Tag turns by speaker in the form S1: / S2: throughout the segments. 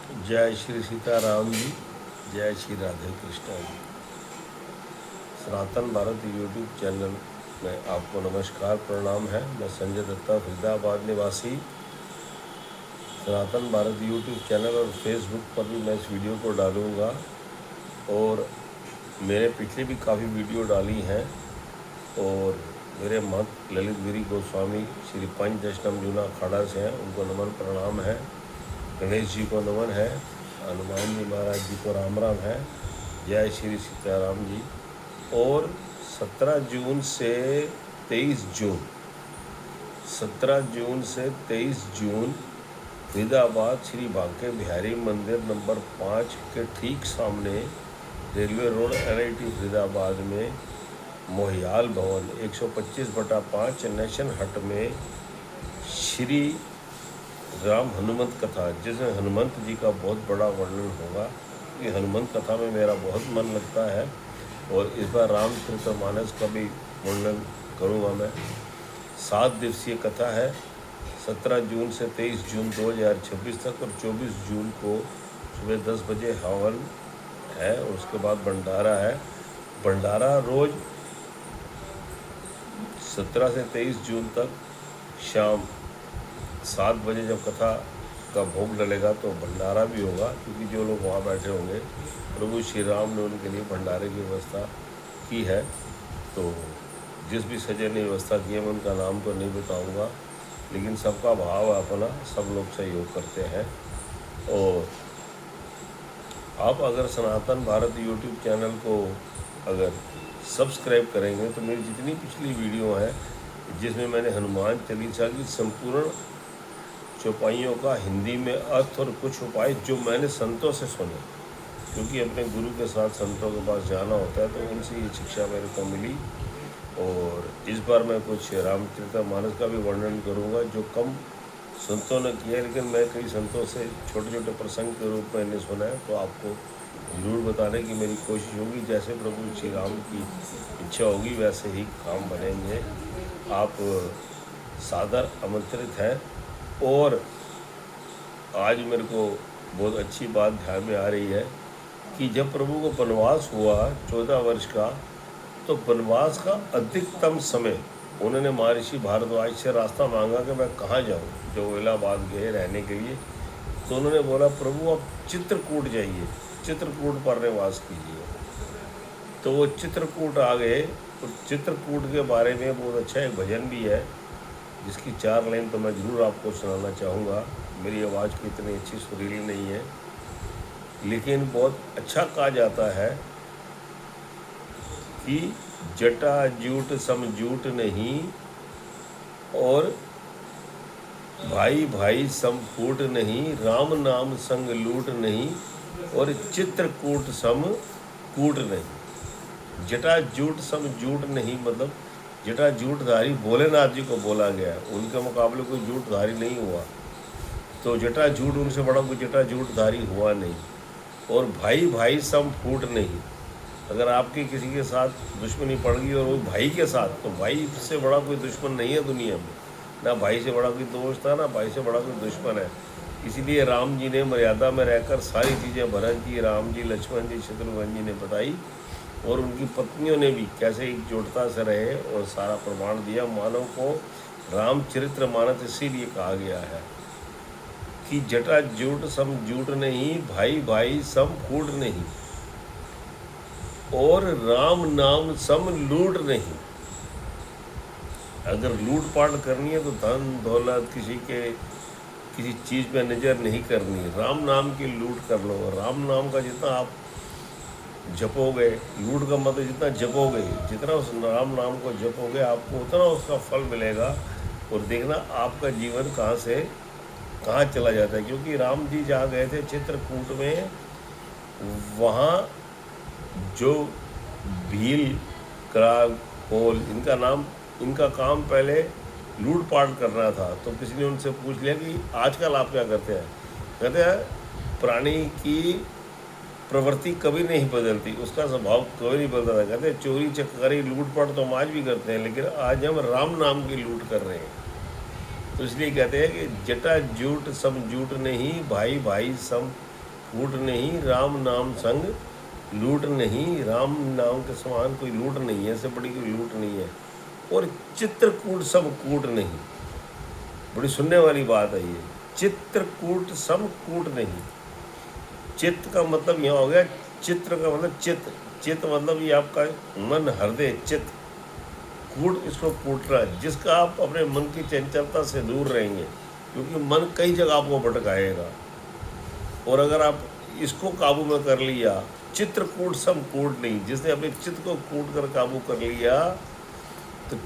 S1: जय श्री सीताराम जी। जय श्री राधे कृष्णा जी। सनातन Bharat YouTube channel में आपको नमस्कार प्रणाम है। मैं संजय दत्ता, फरीदाबाद निवासी। सनातन भारत यूट्यूब चैनल और फेसबुक पर भी मैं इस वीडियो को डालूँगा, और मेरे पिछले भी काफ़ी वीडियो डाली हैं। और मेरे महंत ललित गिरी गोस्वामी श्री पंच दशनम जूना अखाड़ा से हैं, उनको नमन प्रणाम है। गणेश जी को नमन है। हनुमान जी महाराज जी को राम राम है। जय श्री सीताराम जी। और 17 जून से 23 जून 17 जून से 23 जून फरीदाबाद श्री बांके बिहारी मंदिर नंबर 5 के ठीक सामने रेलवे रोड NIT फरीदाबाद में मोहियाल भवन 125/5 नेशन हट में श्री राम हनुमंत कथा, जिसमें हनुमंत जी का बहुत बड़ा वर्णन होगा। ये हनुमंत कथा में मेरा बहुत मन लगता है, और इस बार रामचरितमानस का भी वर्णन करूँगा मैं। 7 दिवसीय कथा है। 17 जून से 23 जून 2026 तक, और 24 जून को सुबह 10 बजे हवन है, और उसके बाद भंडारा है। भंडारा रोज़ 17 से 23 जून तक शाम 7 बजे जब कथा का भोग डलेगा तो भंडारा भी होगा, क्योंकि जो लोग वहाँ बैठे होंगे प्रभु श्री राम ने उनके लिए भंडारे की व्यवस्था की है। तो जिस भी सजन ने व्यवस्था की है, मैं उनका नाम तो नहीं बताऊँगा, लेकिन सबका भाव अपना, सब लोग सहयोग करते हैं। और आप अगर सनातन भारत यूट्यूब चैनल को अगर सब्सक्राइब करेंगे तो मेरी जितनी पिछली वीडियो हैं, जिसमें मैंने हनुमान चालीसा की संपूर्ण चौपाइयों का हिंदी में अर्थ और कुछ उपाय जो मैंने संतों से सुने, क्योंकि अपने गुरु के साथ संतों के पास जाना होता है, तो उनसे ये शिक्षा मेरे को मिली। और इस बार मैं कुछ रामचरितमानस का भी वर्णन करूँगा, जो कम संतों ने किया, लेकिन मैं कई संतों से छोटे छोटे प्रसंग के रूप में नहीं सुना है, तो आपको ज़रूर बताने की मेरी कोशिश होगी। जैसे प्रभु श्री राम की इच्छा होगी वैसे ही काम बनेंगे। आप सादर आमंत्रित हैं। और आज मेरे को बहुत अच्छी बात ध्यान में आ रही है कि जब प्रभु को वनवास हुआ 14 वर्ष का, तो वनवास का अधिकतम समय उन्होंने महर्षि भारद्वाज से रास्ता मांगा कि मैं कहाँ जाऊँ, जो इलाहाबाद गए रहने के लिए। तो उन्होंने बोला, प्रभु आप चित्रकूट जाइए, चित्रकूट पर निवास कीजिए। तो वो चित्रकूट आ गए। तो चित्रकूट के बारे में बहुत अच्छा एक भजन भी है, जिसकी 4 लाइन तो मैं ज़रूर आपको सुनाना चाहूँगा। मेरी आवाज़ की इतनी अच्छी सुरीली नहीं है, लेकिन बहुत अच्छा कहा जाता है कि जटा जूट समझूट नहीं, और भाई भाई सम फूट नहीं, राम नाम संग लूट नहीं, और चित्रकूट सम कूट नहीं। जटा जूट सम जूट नहीं मतलब जटा जूटधारी भोलेनाथ जी को बोला गया है, उनके मुकाबले कोई जूटधारी नहीं हुआ। तो जटा जूट उनसे बड़ा कोई जटा जूटधारी हुआ नहीं। और भाई भाई सम फूट नहीं, अगर आपकी किसी के साथ दुश्मनी पड़ गई और वो भाई के साथ, तो भाई से बड़ा कोई दुश्मन नहीं है दुनिया में। ना भाई से बड़ा कोई दोस्त है, ना भाई से बड़ा कोई दुश्मन है। इसीलिए राम जी ने मर्यादा में रहकर सारी चीज़ें भरत जी, राम जी, लक्ष्मण जी, शत्रुघ्न जी ने बताई, और उनकी पत्नियों ने भी कैसे एकजुटता से रहे और सारा प्रमाण दिया। मानव को रामचरितमानस इसीलिए कहा गया है कि जटा जूट सम जूट नहीं, भाई भाई सम फूट नहीं, और राम नाम सम लूट नहीं। अगर लूट पाट करनी है तो धन दौलत किसी चीज़ पे नज़र नहीं करनी, राम नाम की लूट कर लो। राम नाम का जितना आप जपोगे, लूट का मतलब जितना जपोगे, जितना उस राम नाम को जपोगे, आपको उतना उसका फल मिलेगा। और देखना आपका जीवन कहाँ से कहाँ चला जाता है। क्योंकि राम जी जहाँ गए थे चित्रकूट में, वहाँ जो भील, कराल, कोल, इनका काम पहले लूटपाट करना था। तो किसी ने उनसे पूछ लिया कि आजकल आप क्या करते हैं? कहते हैं प्राणी की प्रवृत्ति कभी नहीं बदलती, उसका स्वभाव कभी नहीं बदलता था। कहते हैं चोरी चकारी लूटपाट तो हम आज भी करते हैं, लेकिन आज हम राम नाम की लूट कर रहे हैं। तो इसलिए कहते हैं कि जटा जूट सम जूट नहीं, भाई भाई सम कूट नहीं राम नाम संग लूट नहीं, राम नाम के समान कोई लूट नहीं है, ऐसे बड़ी कोई लूट नहीं है। और चित्रकूट सब कूट नहीं, बड़ी सुनने वाली बात है ये। चित्रकूट सब कूट नहीं। चित्त का मतलब यहाँ हो गया, चित्र का मतलब चित्त, चित्त मतलब ये आपका मन, हृदय, चित्त। कूट इसको कूट रहा है, जिसका आप अपने मन की चंचलता से दूर रहेंगे, क्योंकि मन कई जगह आपको भटकाएगा। और अगर आप इसको काबू में कर लिया, चित्रकूट सब कूट नहीं, जिसने अपने चित्त को कूट कर काबू कर लिया तो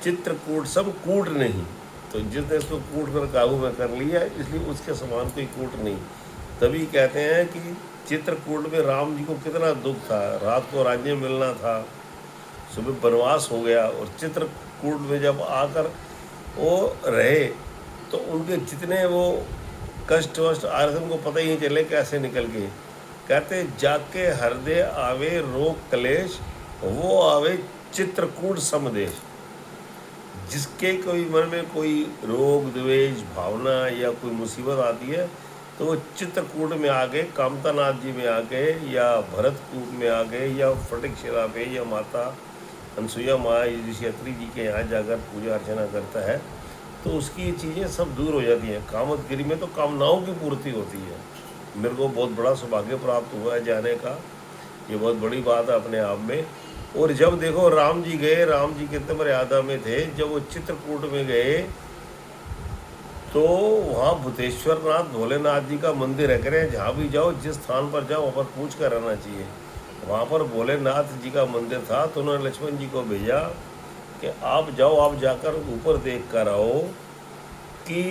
S1: चित्रकूट सब कूट नहीं। तो जिसने इसको कूट कर काबू में कर लिया, इसलिए उसके समान कोई कूट नहीं। तभी कहते हैं कि चित्रकूट में राम जी को कितना दुख था, रात को राज्य मिलना था, सुबह वनवास हो गया, और चित्रकूट में जब आकर वो रहे तो उनके जितने वो कष्ट वष्ट आ रहे थे उनको पता ही नहीं चले कैसे निकल के। कहते जाके हृदय आवे रोग क्लेश, वो आवे चित्रकूट समदेश। जिसके कोई मन में कोई रोग द्वेष भावना या कोई मुसीबत आती है तो वो चित्रकूट में आ गए, कामतानाथ जी में आ गए, या भरतकूट में आ गए, या फटिकशिला पे, या माता अनसुईया माँ ऋषि जी के यहाँ जाकर पूजा अर्चना करता है तो उसकी ये चीज़ें सब दूर हो जाती हैं। कामतगिरी में तो कामनाओं की पूर्ति होती है। मेरे को बहुत बड़ा सौभाग्य प्राप्त हुआ है जाने का, ये बहुत बड़ी बात है अपने आप में। और जब देखो राम जी गए, राम जी कितने मर्यादा में थे, जब वो चित्रकूट में गए तो वहाँ भूतेश्वर नाथ भोलेनाथ जी का मंदिर है। कह रहे हैं जहाँ भी जाओ, जिस स्थान पर जाओ, वहाँ पर पूछ कर रहना चाहिए। वहाँ पर भोलेनाथ जी का मंदिर था तो उन्होंने लक्ष्मण जी को भेजा कि आप जाओ, आप जाकर ऊपर देख कर आओ कि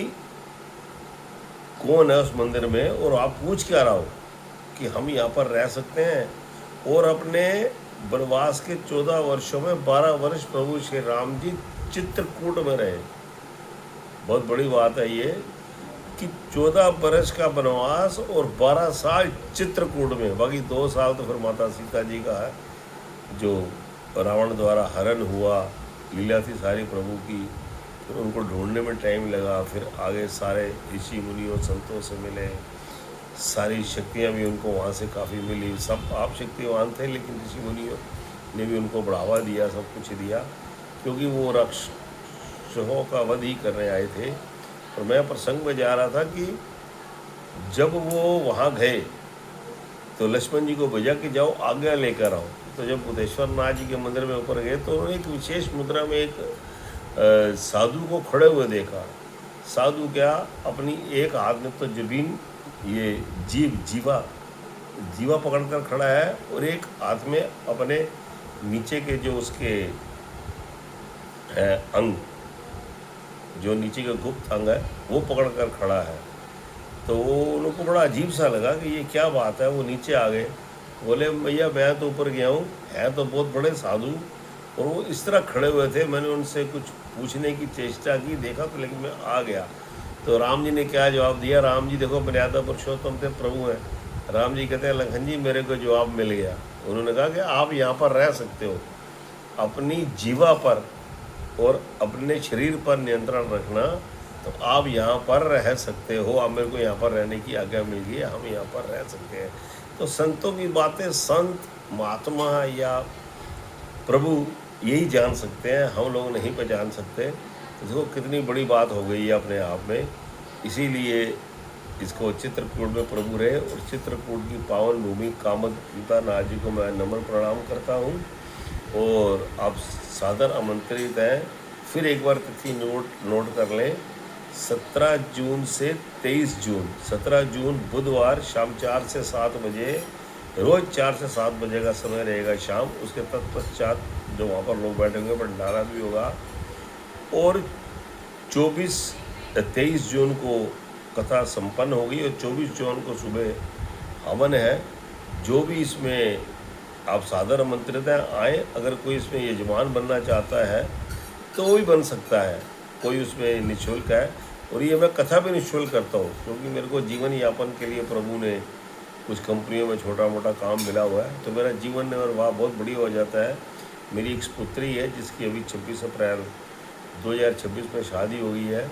S1: कौन है उस मंदिर में, और आप पूछ के आ रहा हो कि हम यहाँ पर रह सकते हैं। और अपने वनवास के 14 वर्षों में 12 वर्ष प्रभु श्री राम जी चित्रकूट में रहे। बहुत बड़ी बात है ये कि 14 वर्ष का वनवास और 12 साल चित्रकूट में, बाकी 2 साल तो फिर माता सीता जी का है, जो रावण द्वारा हरण हुआ, लीला थी सारी प्रभु की, फिर उनको ढूंढने में टाइम लगा, फिर आगे सारे ऋषि मुनियों संतों से मिले, सारी शक्तियाँ भी उनको वहाँ से काफ़ी मिली। सब आप शक्तिवान थे, लेकिन ऋषि मुनियों ने भी उनको बढ़ावा दिया, सब कुछ दिया, क्योंकि वो राक्षसों का वध ही करने आए थे। और मैं प्रसंग में जा रहा था कि जब वो वहाँ गए तो लक्ष्मण जी को भेजा कि जाओ आज्ञा लेकर आओ। तो जब बुद्धेश्वर नाथ जी के मंदिर में ऊपर गए तो उन्होंने एक विशेष मुद्रा में एक साधु को खड़े हुए देखा। साधु क्या, अपनी एक हाथ में तो जबीन, ये जीवा पकड़कर खड़ा है, और एक हाथ में अपने नीचे के जो उसके अंग, जो नीचे का गुप्त अंग है, वो पकड़कर खड़ा है। तो उनको बड़ा अजीब सा लगा कि ये क्या बात है। वो नीचे आ गए, बोले भैया मैं तो ऊपर गया हूँ, है तो बहुत बड़े साधु, और वो इस तरह खड़े हुए थे। मैंने उनसे कुछ पूछने की चेष्टा की, देखा तो, लेकिन मैं आ गया। तो राम जी ने क्या जवाब दिया, राम जी देखो मर्यादा पुरुषोत्तम थे, प्रभु हैं। राम जी कहते हैं लखन जी मेरे को जवाब मिल गया। उन्होंने कहा कि आप यहाँ पर रह सकते हो, अपनी जीवा पर और अपने शरीर पर नियंत्रण रखना, तो आप यहाँ पर रह सकते हो। अब मेरे को यहाँ पर रहने की आज्ञा मिल गई, हम यहाँ पर रह सकते हैं। तो संतों की बातें संत महात्मा या प्रभु यही जान सकते हैं, हम लोग नहीं पहचान सकते। तो देखो कितनी बड़ी बात हो गई है अपने आप में। इसीलिए इसको चित्रकूट में प्रभु रहे, और चित्रकूट की पावन भूमि कामतानाथ जी को मैं नम्र प्रणाम करता हूँ। और आप सादर आमंत्रित हैं। फिर एक बार तिथि नोट कर लें, 17 जून से 23 जून। 17 जून बुधवार शाम 4 से 7 बजे, रोज़ 4 से 7 बजे का समय रहेगा शाम। उसके तत्पश्चात जो वहाँ पर लोग बैठेंगे भंडारा भी होगा। और 23 जून को कथा संपन्न होगी, और 24 जून को सुबह हवन है। जो भी इसमें आप सादर आमंत्रित हैं, आए। अगर कोई इसमें यजमान बनना चाहता है तो वो भी बन सकता है, कोई उसमें निःशुल्क है। और ये मैं कथा भी निःशुल्क करता हूँ, क्योंकि मेरे को जीवन यापन के लिए प्रभु ने कुछ कंपनियों में छोटा मोटा काम मिला हुआ है, तो मेरा जीवन निर्वाह बहुत बढ़िया हो जाता है। मेरी एक पुत्री है जिसकी अभी 26 अप्रैल 2026 में शादी हो गई है।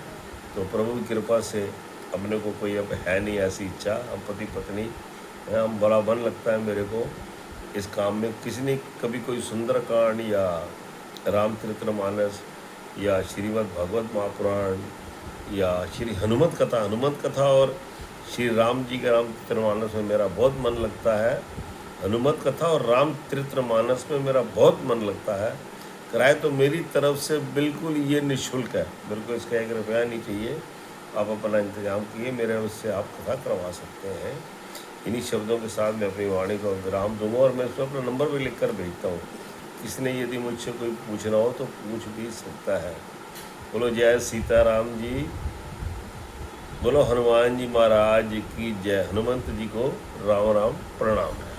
S1: तो प्रभु की कृपा से अपने को कोई अब है नहीं ऐसी इच्छा, हम पति पत्नी हैं, हम बड़ा मन लगता है मेरे को इस काम में। किसी ने कभी कोई सुंदरकांड या रामचरितमानस या श्रीमद् भागवत महापुराण या श्री हनुमत कथा और श्री राम जी के रामचरितमानस में मेरा बहुत मन लगता है। हनुमत कथा और रामचरितमानस में मेरा बहुत मन लगता है। कराए तो मेरी तरफ से बिल्कुल ये निःशुल्क है, बिल्कुल इसका 1 रुपया नहीं चाहिए। आप अपना इंतजाम किए, मेरे उससे आप कथा करवा सकते हैं। इन्हीं शब्दों के साथ मैं अपनी वाणी को विराम दूंगा और मैं उसमें अपना नंबर भी लिख कर भेजता हूँ। किसी ने यदि मुझसे कोई पूछना हो तो पूछ भी सकता है। बोलो जय सीताराम जी, बोलो हनुमान जी महाराज की जय। हनुमंत जी को राम राम प्रणाम है।